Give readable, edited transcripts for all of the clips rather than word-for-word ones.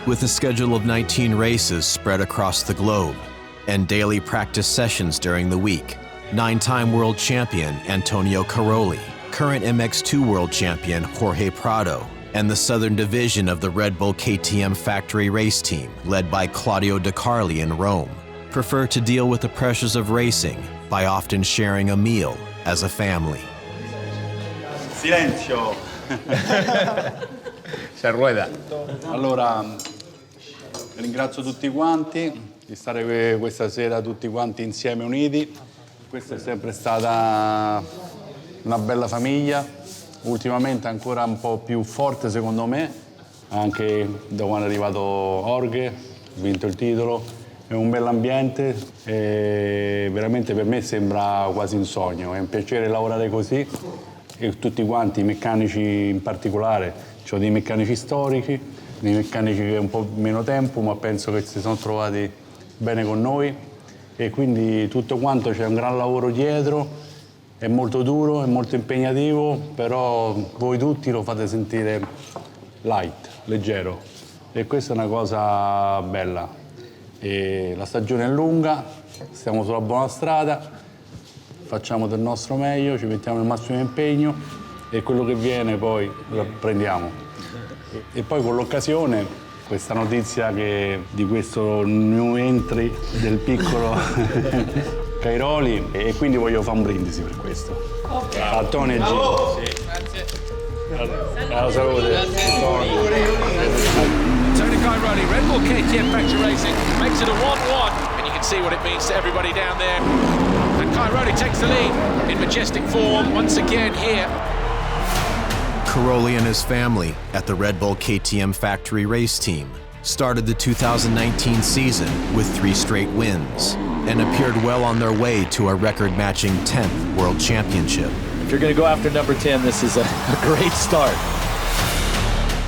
With a schedule of 19 races spread across the globe and daily practice sessions during the week, 9-time world champion Toni Cairoli, current MX2 world champion Jorge Prado, and the Southern Division of the Red Bull KTM factory race team, led by Claudio De Carli in Rome, prefer to deal with the pressures of racing by often sharing a meal as a family. Silenzio! Se rueda. Allora, ringrazio tutti quanti di stare questa sera tutti quanti insieme uniti. Questa è sempre stata una bella famiglia, ultimamente ancora un po' più forte secondo me, anche da quando è arrivato Jorge, ha vinto il titolo, è un bell'ambiente e veramente per me sembra quasi un sogno, è un piacere lavorare così e tutti quanti, i meccanici in particolare, ho dei meccanici storici, dei meccanici che hanno un po' meno tempo ma penso che si sono trovati bene con noi e quindi tutto quanto c'è un gran lavoro dietro. È molto duro, è molto impegnativo, però voi tutti lo fate sentire light, leggero. E questa è una cosa bella. E la stagione è lunga, stiamo sulla buona strada, facciamo del nostro meglio, ci mettiamo il massimo impegno e quello che viene poi lo prendiamo. E poi con l'occasione, questa notizia di questo new entry del piccolo Cairoli e quindi voglio fare un brindisi per questo. Okay. A Toni e Gino. Sì. Grazie. Salute. Toni Cairoli, Red Bull KTM Factory Racing makes it a 1-1 and you can see what it means to everybody down there. And Cairoli takes the lead in majestic form once again here. Cairoli and his family at the Red Bull KTM factory race team started the 2019 season with 3 straight wins and appeared well on their way to a record-matching 10th World Championship. If you're going to go after number 10, this is a great start.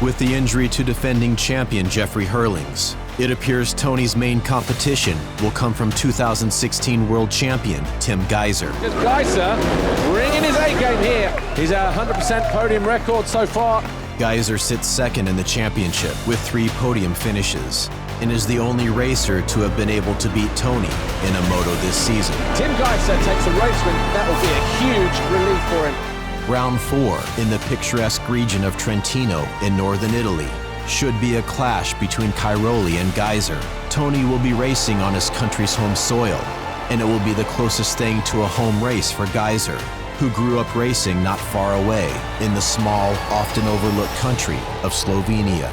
With the injury to defending champion Jeffrey Herlings, it appears Toni's main competition will come from 2016 World Champion Tim Gaiser. Gajser bringing his A-game here. He's a 100% podium record so far. Gajser sits second in the championship with 3 podium finishes and is the only racer to have been able to beat Toni in a moto this season. Tim Gaiser takes a race win. That will be a huge relief for him. Round 4 in the picturesque region of Trentino in northern Italy should be a clash between Cairoli and Gajser. Toni will be racing on his country's home soil, and it will be the closest thing to a home race for Gajser, who grew up racing not far away in the small, often overlooked country of Slovenia.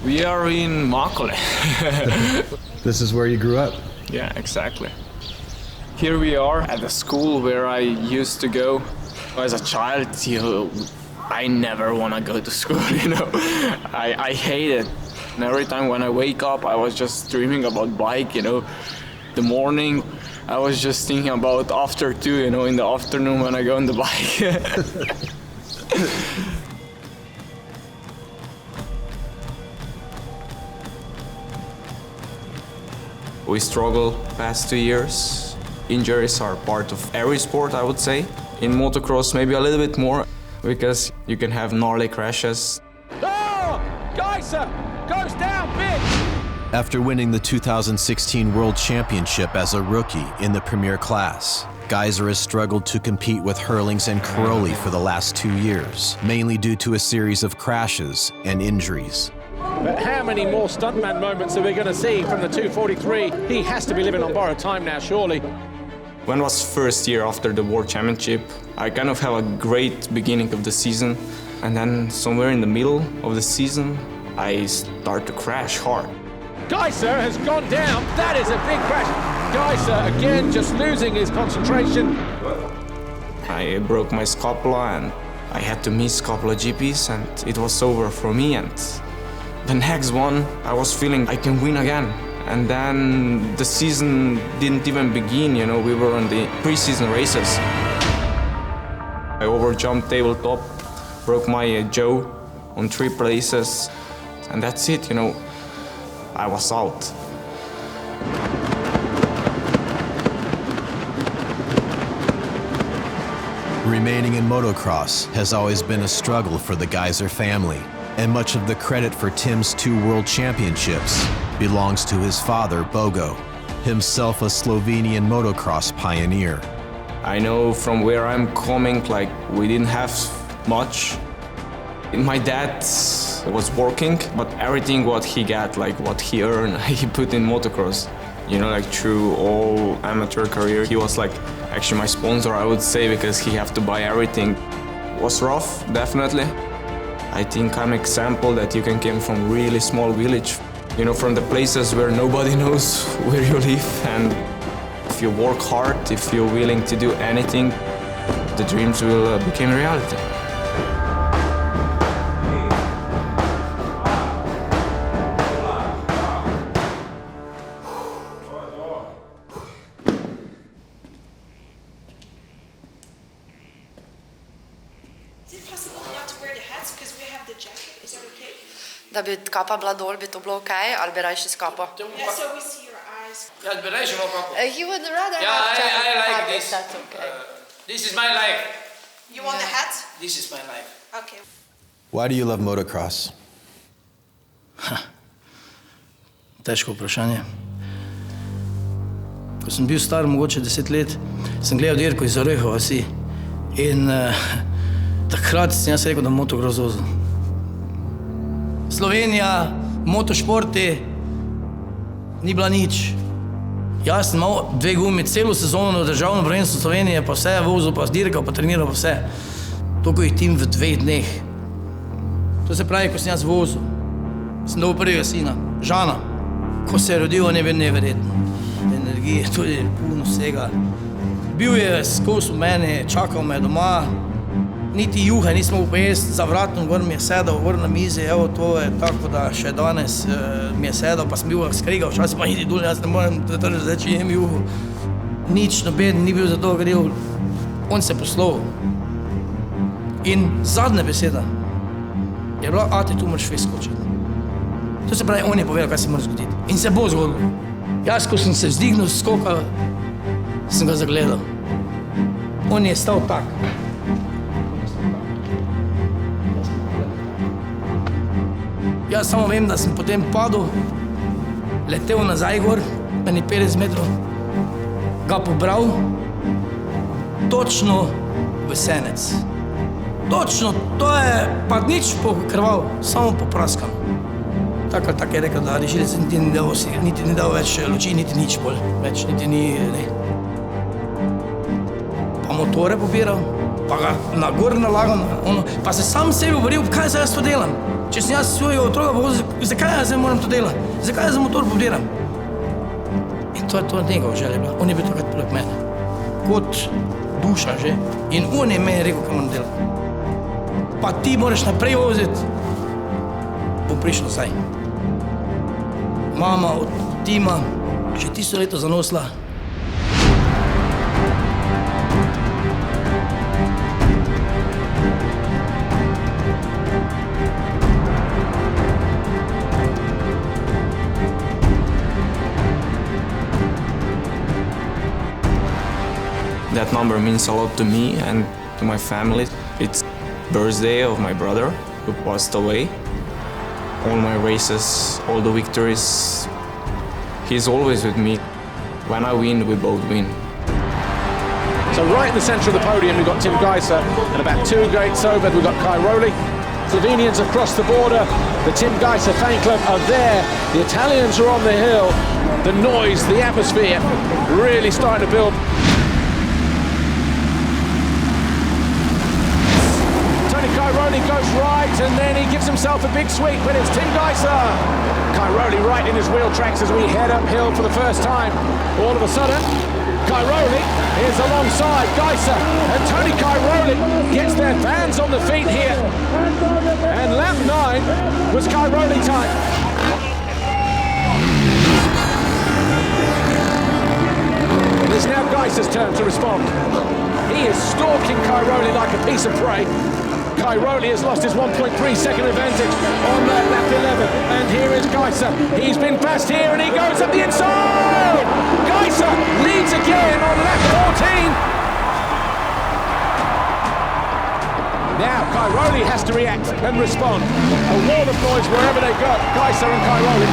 We are in Makole. This is where you grew up? Yeah, exactly. Here we are at the school where I used to go. As a child, I never want to go to school, I hate it. And every time when I wake up, I was just dreaming about bike, The morning, I was just thinking about after 2, in the afternoon when I go on the bike. We struggle past 2 years. Injuries are part of every sport, I would say. In motocross, maybe a little bit more, because you can have gnarly crashes. Oh! Gajser goes down big! After winning the 2016 World Championship as a rookie in the Premier class, Gajser has struggled to compete with Herlings and Cairoli for the last 2 years, mainly due to a series of crashes and injuries. But how many more stuntman moments are we going to see from the 243? He has to be living on borrowed time now, surely. When it was first year after the World Championship, I kind of have a great beginning of the season, and then somewhere in the middle of the season, I start to crash hard. Gajser has gone down. That is a big crash. Gajser again just losing his concentration. I broke my scapula and I had to miss a couple of GPs, and it was over for me. And the next one, I was feeling I can win again. And then the season didn't even begin, we were on the pre-season races. I overjumped tabletop, broke my jaw, on 3 places, and that's it, you know. I was out. Remaining in motocross has always been a struggle for the Gaiser family, and much of the credit for Tim's 2 world championships belongs to his father, Bogo, himself a Slovenian motocross pioneer. I know from where I'm coming, like, we didn't have much. My dad was working, but everything what he got, like what he earned, he put in motocross. You know, like through all amateur career, he was like actually my sponsor, I would say, because he had to buy everything. It was rough, definitely. I think I'm an example that you can come from really small village, you know, from the places where nobody knows where you live. And if you work hard, if you're willing to do anything, the dreams will become reality. Da bi kapa bila dol, bi to bilo okej, ali bi rajši s kapo? Yeah, so we see your eyes. Ja, bi rajši imel kapo. He would rather Yeah, have jacket I like hat, this. if that's okay. This is my life. You want the hat? This is my life. Okay. Why do you love motocross? Težko vprašanje. Ko sem bil star, mogoče 10 let, sem gledal dirko iz Orehova vasi. In takrat sem jaz rekel, da motocross vozil. Slovenija, motošporti, ni bila nič. Jaz sem imel 2 gumi celo sezono, državno prvenstvo Slovenije, pa vse vozil, pa dirkal, pa treniral, pa vse. Toliko jih tim v 2 dneh. To se pravi, ko sem jaz vozil, sem dobil prvega sina, Žana. Ko se je rodil, on je bil neverjetno. Energije, tudi puno vsega. Bil je skos v meni, čakal me doma. Niti juhe nismo mogli pojesti, za vratom gor mi je sedel, gor na mizi, evo to je tako, da še danes mi je sedel, pa sem bil skregal, včasih pa idi dol, jaz ne morem držati, zdaj če jem juhu. Nič noben ni bil za to griv, on se poslovil. In zadnja beseda je bila, ati tu moraš veš skočiti. To se pravi, on je povedal, kaj se mora zgoditi. In se bo zgodilo. Jaz, ko sem se vzdignil, skokal, sem ga zagledal. On je stal tak. Jaz samo vem, da sem potem padel, letel nazaj gor, meni 50 metrov, ga pobral, točno v senec. Točno, to je pa nič pokrval, samo popraskano. Tako je rekel, da rešilec niti ni dal več luči, niti nič bolj, več niti ni, ne. Pa motore pobiral, pa ga na gor nalagal, pa se sam sebi govoril, kaj zdaj jaz to delam. Če sem jaz svojega otroka povozil, zakaj jaz zdaj moram to delati? Zakaj jaz za motor pobiram? In to je to njegova želja bila. On je bil takrat poleg mene. Kot duša že. In on je meni rekel, kaj moram delati. Pa ti moraš naprej voziti. Bo prišel nazaj. Mama od Tima še 1000 leto zanosila. That number means a lot to me and to my family. It's birthday of my brother who passed away. All my races, all the victories, he's always with me. When I win, we both win. So right in the centre of the podium, we've got Tim Gaiser, and about 2 gates over, we've got Cairoli. Slovenians across the border. The Tim Gaiser fan club are there. The Italians are on the hill. The noise, the atmosphere, really starting to build. Toni Cairoli goes right, and then he gives himself a big sweep, but it's Tim Gaiser. Cairoli right in his wheel tracks as we head uphill for the first time. All of a sudden, Cairoli is alongside Gajser, and Toni Cairoli gets their fans on the feet here. And lap 9 was Cairoli time. It's now Gajser's turn to respond. He is stalking Cairoli like a piece of prey. Cairoli has lost his 1.3 second advantage on lap 11. And here is Gajser. He's been fast here and he goes up the inside. Gajser leads again on lap 14. Now Cairoli has to react and respond. A wall of noise wherever they go. Gajser and Cairoli.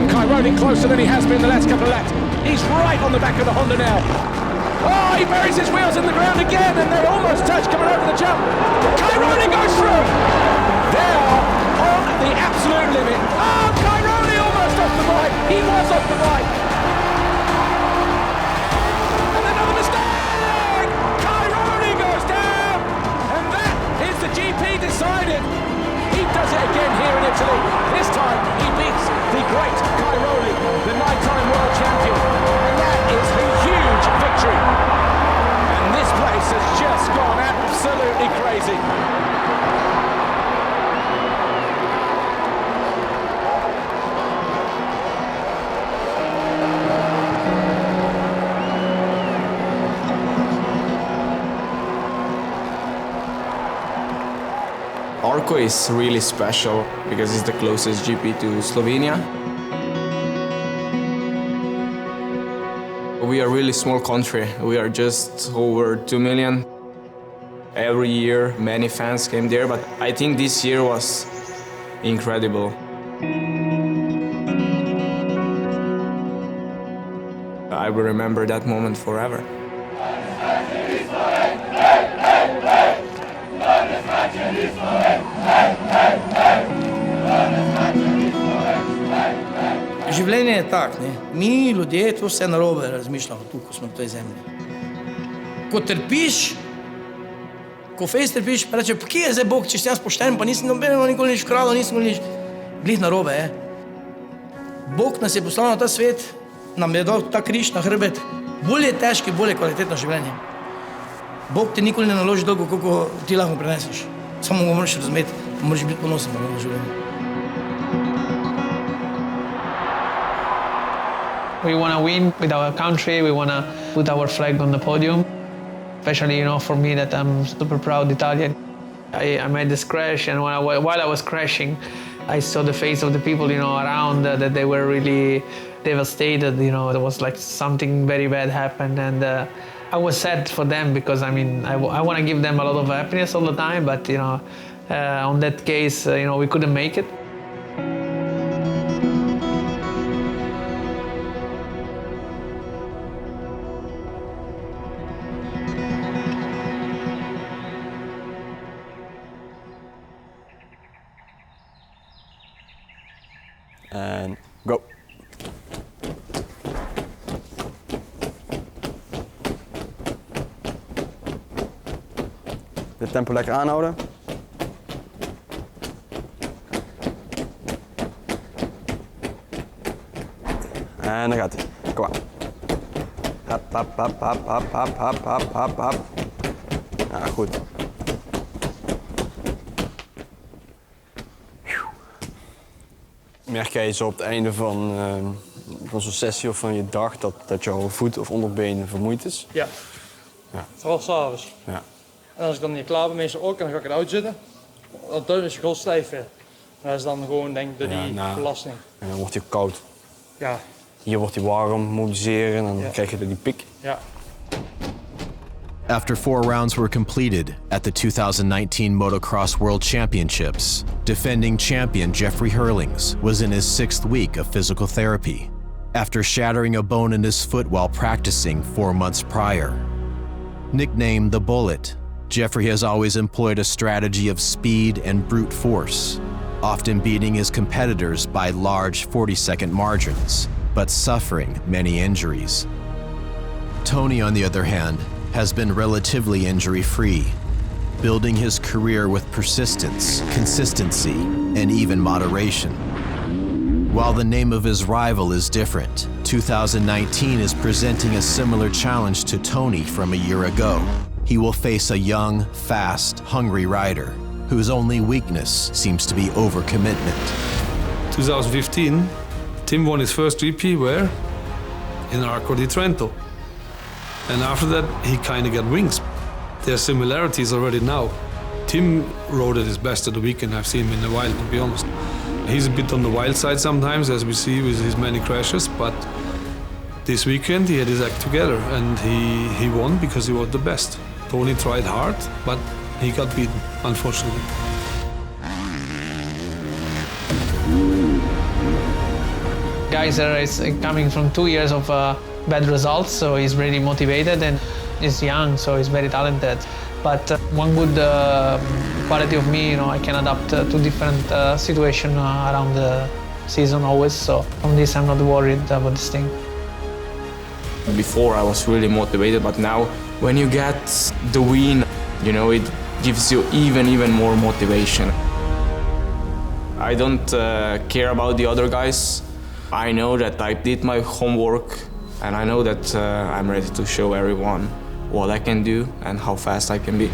And Cairoli closer than he has been the last couple of laps. He's right on the back of the Honda now. Oh, he buries his wheels in the ground again, and they almost touch coming over the jump. Cairoli goes through. They are on the absolute limit. Oh, Cairoli almost off the bike. He was off the bike. And another mistake. Cairoli goes down. And that is the GP decided. He does it again here in Italy. This time he beats the great Cairoli, the 9-time world champion. And that is a huge victory. And this place has just gone absolutely crazy. Arco is really special because it's the closest GP to Slovenia. We are a really small country. We are just over 2 million. Every year, many fans came there, but I think this year was incredible. I will remember that moment forever. Življenje je tako, ne. Mi ljudje to vse narobe razmišljamo tu, ko smo v tej zemlji. Ko trpiš, ko fejst trpiš, pa reče, pa kje je zdaj Bog, če si jaz pošten, pa nisem nobenemu nikoli nič ukradel, nisem nič glih narobe, Bog nas je poslal na ta svet, nam je dal ta križ na hrbet, bolj je težki, bolj je kvalitetno življenje. Bog ti nikoli ne naloži dolgo, koliko ti lahko preneseš. Samo ga moraš razumeti, moraš biti ponosen na novo življenje. We want to win with our country, we want to put our flag on the podium. Especially, for me that I'm super proud Italian. I made this crash, and while I was crashing, I saw the face of the people, around that they were really devastated. There was like something very bad happened, and I was sad for them because I want to give them a lot of happiness all the time, but on that case, we couldn't make it. And go. De tempo lekker aanhouden. En dan gaat hij. Kom maar. Hap, hap, hap, hap, hap, hap, hap, hap, hap, hap. Ja, goed. Merk jij zo op het einde van zo'n sessie of van je dag dat jouw voet of onderbeen vermoeid is? Ja. Vooral s'avonds. Ja. En als ik dan niet klaar ben, meestal ook, en dan ga ik eruit zitten. Dan is je gewoon stijf weer. Dat is dan gewoon, denk ik, door die belasting. En dan wordt hij koud. Ja. Hier wordt hij warm, mobiliseren en dan krijg je die piek. Ja. After 4 rounds were completed at the 2019 Motocross World Championships, defending champion Jeffrey Herlings was in his 6th week of physical therapy after shattering a bone in his foot while practicing 4 months prior. Nicknamed the Bullet, Jeffrey has always employed a strategy of speed and brute force, often beating his competitors by large 40-second margins, but suffering many injuries. Toni, on the other hand, has been relatively injury-free, building his career with persistence, consistency, and even moderation. While the name of his rival is different, 2019 is presenting a similar challenge to Toni from a year ago. He will face a young, fast, hungry rider whose only weakness seems to be overcommitment. 2015, Tim won his first GP where? In Arco di Trento. And after that, he kind of got wings. There are similarities already now. Tim rode at his best at the weekend. I've seen him in a while, to be honest. He's a bit on the wild side sometimes, as we see with his many crashes, but this weekend he had his act together and he won because he was the best. Toni tried hard, but he got beaten, unfortunately. Gajser is coming from 2 years of bad results, so he's really motivated and he's young, so he's very talented. But one good quality of me, I can adapt to different situations around the season always, so from this I'm not worried about this thing. Before I was really motivated, but now when you get the win, it gives you even more motivation. I don't care about the other guys. I know that I did my homework and I know that I'm ready to show everyone what I can do and how fast I can be.